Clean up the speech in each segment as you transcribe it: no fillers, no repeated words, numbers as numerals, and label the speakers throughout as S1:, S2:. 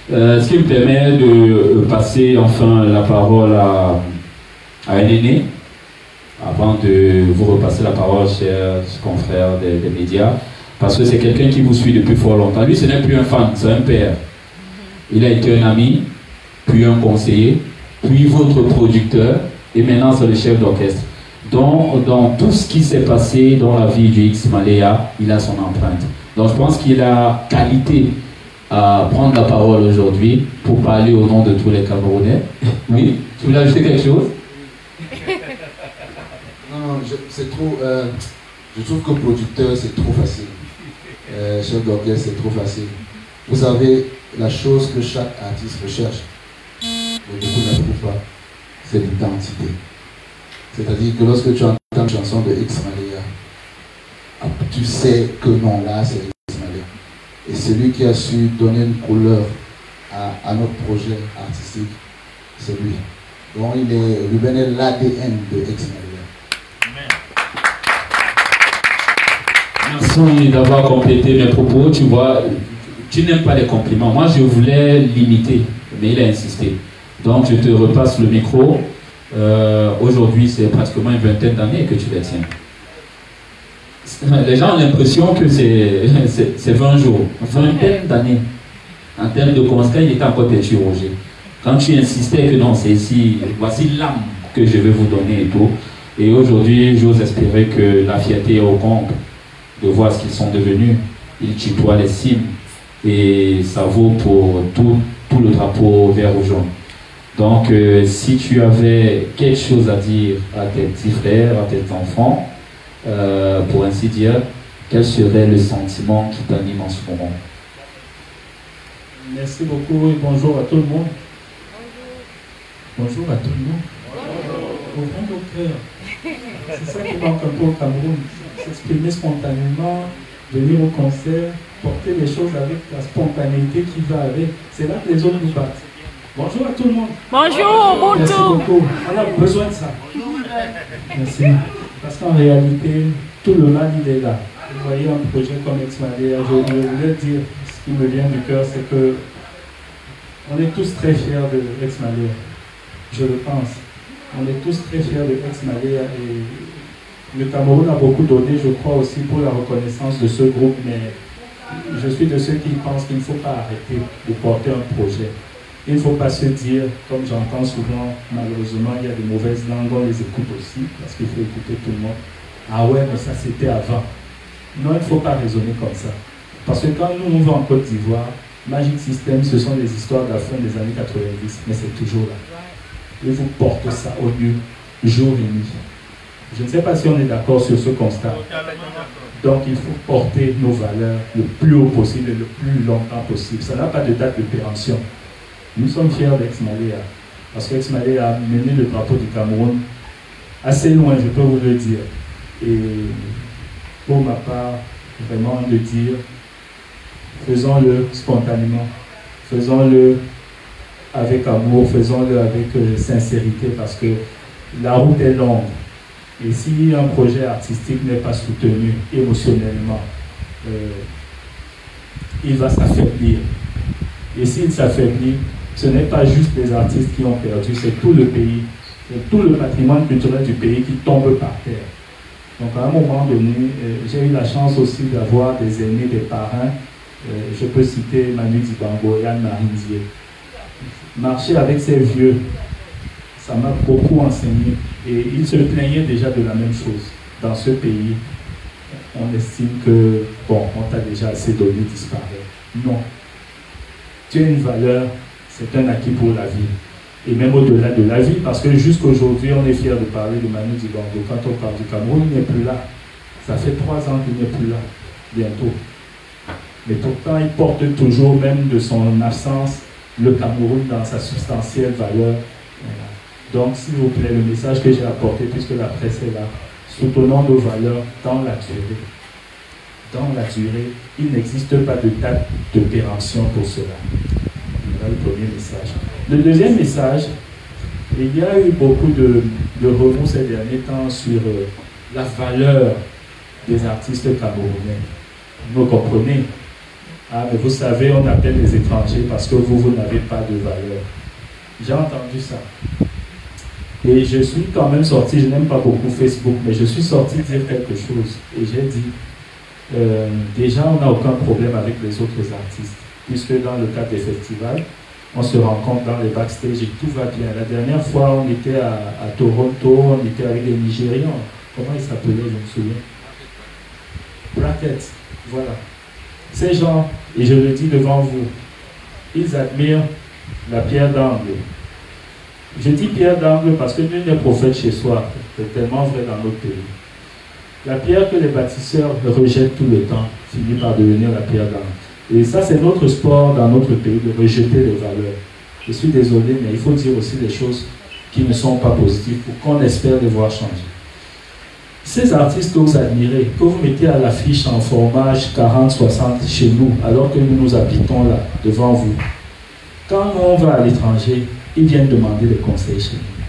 S1: Ce qui me permet de passer enfin la parole à un aîné, avant de vous repasser la parole, chers confrères des médias, parce que c'est quelqu'un qui vous suit depuis fort longtemps. Lui, ce n'est plus un fan, c'est un père. Il a été un ami, puis un conseiller, puis votre producteur, et maintenant c'est le chef d'orchestre. Donc, dans tout ce qui s'est passé dans la vie du X-Malea, il a son empreinte. Donc, je pense qu'il a qualité à prendre la parole aujourd'hui pour parler au nom de tous les Camerounais. Oui, tu voulais ajouter quelque chose?
S2: Non, c'est trop. Je trouve que producteur, c'est trop facile. Chef d'orchestre, c'est trop facile. Vous savez, la chose que chaque artiste recherche, mais beaucoup ne la trouvent pas, c'est l'identité. C'est-à-dire que lorsque tu entends une chanson de X-Malea, tu sais que non, là, c'est X-Malea. Et celui qui a su donner une couleur à notre projet artistique, c'est lui. Donc, Ruben est l'ADN de X-Malea.
S1: Merci d'avoir complété mes propos. Tu vois, tu n'aimes pas les compliments. Moi, je voulais limiter, mais il a insisté. Donc, je te repasse le micro. Aujourd'hui, c'est pratiquement une vingtaine d'années que tu les tiens. Les gens ont l'impression que c'est 20 jours. Vingtaine d'années. En termes de constat, il était encore petit, Roger. Quand tu insistais que non, c'est ici, voici l'âme que je vais vous donner et tout. Et aujourd'hui, j'ose espérer que la fierté est au comble de voir ce qu'ils sont devenus. Ils tutoient les cimes. Et ça vaut pour tout le drapeau vert ou jaune. Donc, si tu avais quelque chose à dire à tes petits frères, à tes enfants, pour ainsi dire, quel serait le sentiment qui t'anime en ce moment?
S3: Merci beaucoup et bonjour à tout le monde. Bonjour à tout le monde. Ouvrons nos cœurs. C'est ça qui manque un peu au Cameroun. S'exprimer spontanément, venir au concert, porter les choses avec la spontanéité qui va avec. C'est là que les autres nous battent. Bonjour à tout le monde.
S4: Bonjour, bonjour.
S3: Merci beaucoup. On a besoin de ça. Merci. Parce qu'en réalité, tout le mal, il est là. Vous voyez un projet comme X-Malea, je voulais dire, ce qui me vient du cœur, c'est que on est tous très fiers de X-Malea. Je le pense. On est tous très fiers de X-Malea et le Cameroun a beaucoup donné, je crois, aussi pour la reconnaissance de ce groupe, mais je suis de ceux qui pensent qu'il ne faut pas arrêter de porter un projet. Il ne faut pas se dire, comme j'entends souvent, malheureusement, il y a de mauvaises langues, on les écoute aussi, parce qu'il faut écouter tout le monde. Ah ouais, mais ça c'était avant. Non, il ne faut pas raisonner comme ça. Parce que quand nous vont en Côte d'Ivoire, Magic System, ce sont des histoires de la fin des années 90, mais c'est toujours là. Il vous porte ça au mieux, jour et nuit. Je ne sais pas si on est d'accord sur ce constat. Donc il faut porter nos valeurs le plus haut possible et le plus longtemps possible. Ça n'a pas de date de péremption. Nous sommes fiers d'X-Malea, parce qu'X-Malea a mené le drapeau du Cameroun assez loin, je peux vous le dire. Et pour ma part, vraiment de dire, faisons-le spontanément, faisons-le avec amour, faisons-le avec sincérité, parce que la route est longue. Et si un projet artistique n'est pas soutenu émotionnellement, il va s'affaiblir. Et s'il s'affaiblit, ce n'est pas juste les artistes qui ont perdu, c'est tout le pays, c'est tout le patrimoine culturel du pays qui tombe par terre. Donc à un moment donné, j'ai eu la chance aussi d'avoir des aînés, des parrains. Je peux citer Manu Dibango, Yann Marindier. Marcher avec ces vieux, ça m'a beaucoup enseigné. Et ils se plaignaient déjà de la même chose. Dans ce pays, on estime que, bon, on t'a déjà assez donné, disparaît. Non. Tu as une valeur, c'est un acquis pour la vie. Et même au-delà de la vie, parce que jusqu'aujourd'hui, on est fiers de parler de Manu Dibango. Quand on parle du Cameroun, il n'est plus là. Ça fait 3 ans qu'il n'est plus là, bientôt. Mais pourtant, il porte toujours, même de son absence, le Cameroun dans sa substantielle valeur. Voilà. Donc, s'il vous plaît, le message que j'ai apporté, puisque la presse est là, soutenons nos valeurs dans la durée. Dans la durée, il n'existe pas de date de péremption pour cela. Voilà le premier message. Le deuxième message, il y a eu beaucoup de remous ces derniers temps sur la valeur des artistes camerounais. Vous comprenez? Ah, mais vous savez, on appelle les étrangers parce que vous n'avez pas de valeur. J'ai entendu ça. Et je suis quand même sorti, je n'aime pas beaucoup Facebook, mais je suis sorti dire quelque chose. Et j'ai dit, déjà, on n'a aucun problème avec les autres artistes, puisque dans le cadre des festivals, on se rencontre dans les backstage et tout va bien. La dernière fois, on était à Toronto, on était avec des Nigérians. Comment ils s'appelaient, je me souviens? Brackets, voilà. Ces gens, et je le dis devant vous, ils admirent la pierre d'angle. Je dis pierre d'angle parce que nul n'est prophète chez soi. C'est tellement vrai dans notre pays. La pierre que les bâtisseurs rejettent tout le temps finit par devenir la pierre d'angle. Et ça, c'est notre sport dans notre pays, de rejeter les valeurs. Je suis désolé, mais il faut dire aussi des choses qui ne sont pas positives pour qu'on espère les voir changer. Ces artistes que vous admirez, que vous mettez à l'affiche en formage 40-60 chez nous, alors que nous nous habitons là, devant vous, quand on va à l'étranger, ils viennent demander des conseils chez nous.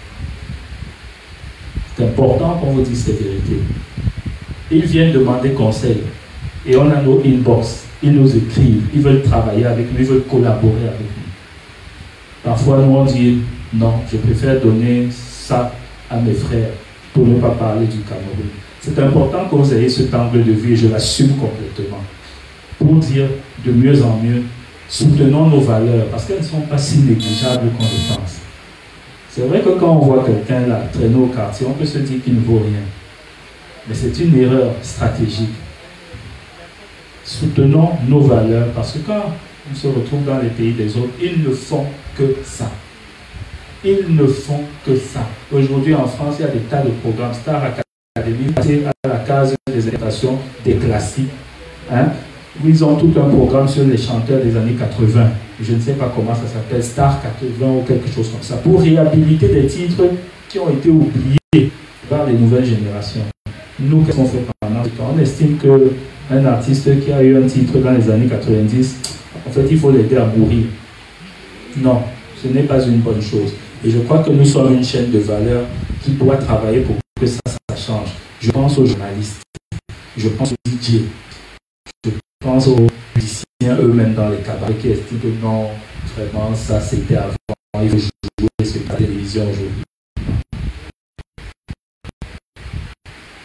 S3: C'est important qu'on vous dise ces vérités. Ils viennent demander conseil. Et on a nos inbox. Ils nous écrivent. Ils veulent travailler avec nous. Ils veulent collaborer avec nous. Parfois, nous, on dit non, je préfère donner ça à mes frères pour ne pas parler du Cameroun. C'est important que vous ayez cet angle de vue et je l'assume complètement. Pour dire de mieux en mieux, soutenons nos valeurs parce qu'elles ne sont pas si négligeables qu'on le pense. C'est vrai que quand on voit quelqu'un là traîner au quartier, on peut se dire qu'il ne vaut rien. Mais c'est une erreur stratégique. Soutenons nos valeurs parce que quand on se retrouve dans les pays des autres, ils ne font que ça. Ils ne font que ça. Aujourd'hui en France, il y a des tas de programmes Star Academy, passé à la case des invitations des classiques. Hein? Ils ont tout un programme sur les chanteurs des années 80. Je ne sais pas comment ça s'appelle, Star 80 ou quelque chose comme ça, pour réhabiliter des titres qui ont été oubliés par les nouvelles générations. Nous, qu'est-ce qu'on fait pendant ce temps? On estime qu'un artiste qui a eu un titre dans les années 90, en fait, il faut l'aider à mourir. Non, ce n'est pas une bonne chose. Et je crois que nous sommes une chaîne de valeur qui doit travailler pour que ça change. Je pense aux journalistes, je pense aux DJ, je pense aux musiciens eux-mêmes dans les cabarets qui estiment que non, vraiment, ça c'était avant, il faut jouer sur la télévision aujourd'hui.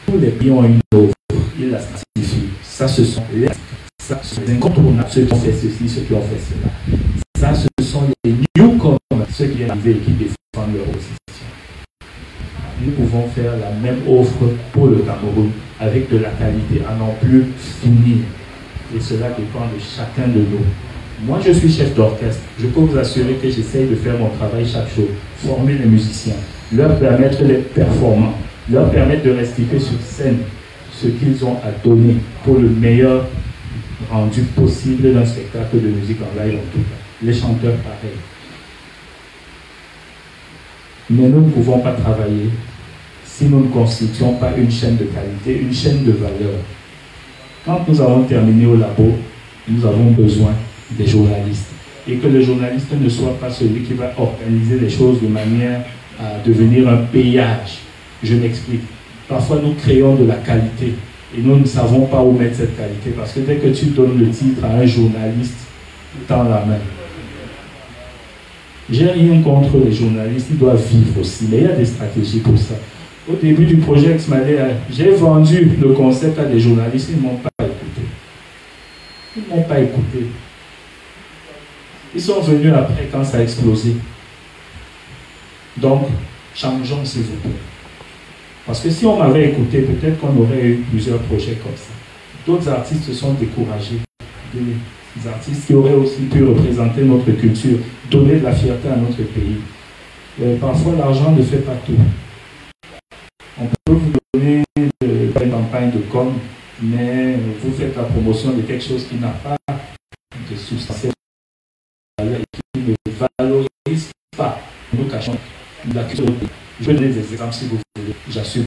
S3: Tous les pays ont une offre, ils la certifient. Ça, ce sont les incontournables, ceux qui ont fait ceci, ceux qui ont fait cela. Ça, ce sont les newcomers, ceux qui viennent arriver et qui défendent leur position. Nous pouvons faire la même offre pour le Cameroun avec de la qualité, à n'en plus finir. Et cela dépend de chacun de nous. Moi, je suis chef d'orchestre. Je peux vous assurer que j'essaye de faire mon travail chaque jour. Former les musiciens, leur permettre d'être performants, leur permettre de restituer sur scène ce qu'ils ont à donner pour le meilleur rendu possible d'un spectacle de musique en live en tout cas. Les chanteurs, pareil. Mais nous ne pouvons pas travailler si nous ne constituons pas une chaîne de qualité, une chaîne de valeur. Quand nous avons terminé au labo, nous avons besoin des journalistes. Et que le journaliste ne soit pas celui qui va organiser les choses de manière à devenir un péage. Je m'explique. Parfois, nous créons de la qualité et nous ne savons pas où mettre cette qualité parce que dès que tu donnes le titre à un journaliste, tends la main. J'ai rien contre les journalistes, ils doivent vivre aussi, mais il y a des stratégies pour ça. Au début du projet Xmalea, j'ai vendu le concept à des journalistes, ils ne m'ont pas écouté. Ils ne m'ont pas écouté. Ils sont venus après quand ça a explosé. Donc, changeons s'il vous plaît. Parce que si on m'avait écouté, peut-être qu'on aurait eu plusieurs projets comme ça. D'autres artistes se sont découragés. Des artistes qui auraient aussi pu représenter notre culture, donner de la fierté à notre pays. Parfois, l'argent ne fait pas tout. On peut vous donner une campagne de com, mais vous faites la promotion de quelque chose qui n'a pas de substantielle valeur et qui ne valorise pas. Nous cachons la culture. Je vais donner des exemples si vous voulez, j'assume,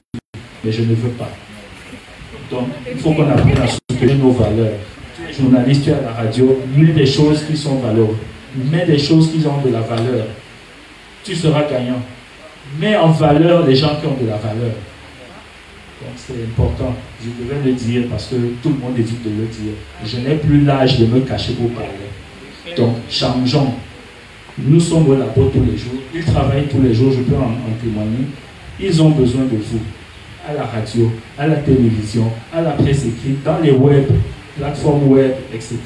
S3: mais je ne veux pas. Donc, il faut qu'on apprenne à soutenir nos valeurs. Tu es journaliste, tu es à la radio, mets des choses qui sont valeureuses, mets des choses qui ont de la valeur. Tu seras gagnant. Mets en valeur les gens qui ont de la valeur. Donc c'est important, je devais le dire parce que tout le monde évite de le dire. Je n'ai plus l'âge de me cacher pour parler. Donc changeons. Nous sommes au labo tous les jours, ils travaillent tous les jours, je peux en témoigner. Ils ont besoin de vous, à la radio, à la télévision, à la presse écrite, dans les web, plateformes web, etc.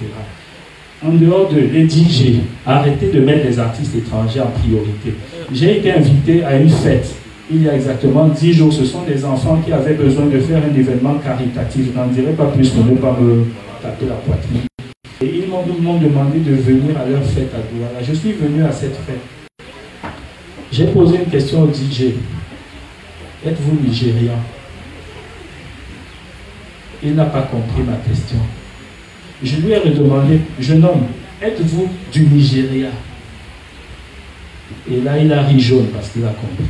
S3: En dehors de les DJ, arrêtez de mettre les artistes étrangers en priorité. J'ai été invité à une fête il y a exactement 10 jours. Ce sont des enfants qui avaient besoin de faire un événement caritatif. Je n'en dirai pas plus pour ne pas me taper la poitrine. Et ils m'ont demandé de venir à leur fête à Douala. Je suis venu à cette fête. J'ai posé une question au DJ. Êtes-vous nigérian? Il n'a pas compris ma question. Je lui ai redemandé, jeune homme, êtes-vous du Nigeria? Et là, il a ri jaune parce qu'il a compris.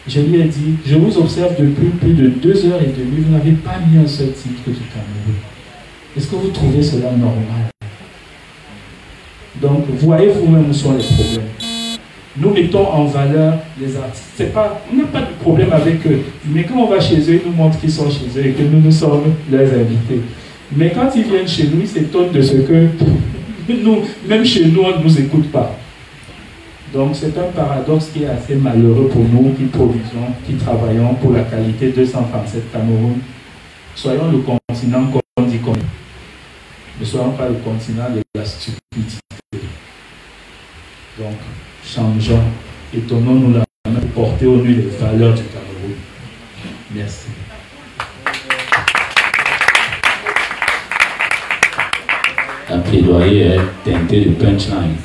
S3: Je lui ai dit, je vous observe depuis plus de 2h30, vous n'avez pas mis un seul titre du Cameroun. Est-ce que vous trouvez cela normal? Donc, voyez vous-même où sont les problèmes. Nous mettons en valeur les artistes. On n'a pas de problème avec eux. Mais quand on va chez eux, ils nous montrent qu'ils sont chez eux et que nous sommes leurs invités. Mais quand ils viennent chez nous, ils s'étonnent de ce que nous, même chez nous, on ne nous écoute pas. Donc c'est un paradoxe qui est assez malheureux pour nous qui produisons, qui travaillons pour la qualité 237 Cameroun. Soyons le continent qu'on dit qu'on est. Ne soyons pas le continent de la stupidité. Donc changeons et donnons-nous la main pour porter au nu les valeurs du Cameroun. Merci.
S1: Un plaidoyer teinté de punchline.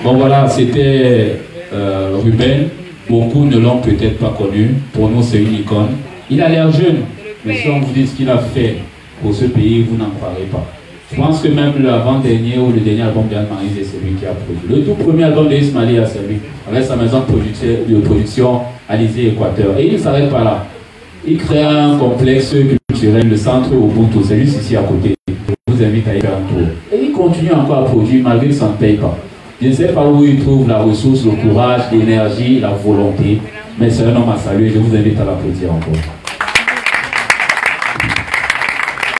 S1: Bon voilà, c'était Ruben. Beaucoup ne l'ont peut-être pas connu. Pour nous, c'est une icône. Il a l'air jeune, mais si on vous dit ce qu'il a fait pour ce pays, vous n'en croirez pas. Je pense que même l'avant-dernier ou le dernier album d'Anne-Marie, c'est celui qui a produit. Le tout premier album d'Ismaël a servi avec sa maison de production Alizé Équateur. Et il ne s'arrête pas là. Il crée un complexe culturel, le centre Ubuntu, c'est juste ici à côté. Je vous invite à y faire un tour. Et il continue encore à produire malgré que ça ne paye pas. Je ne sais pas où il trouve la ressource, le courage, l'énergie, la volonté, mais c'est un homme à saluer. Je vous invite à l'applaudir encore.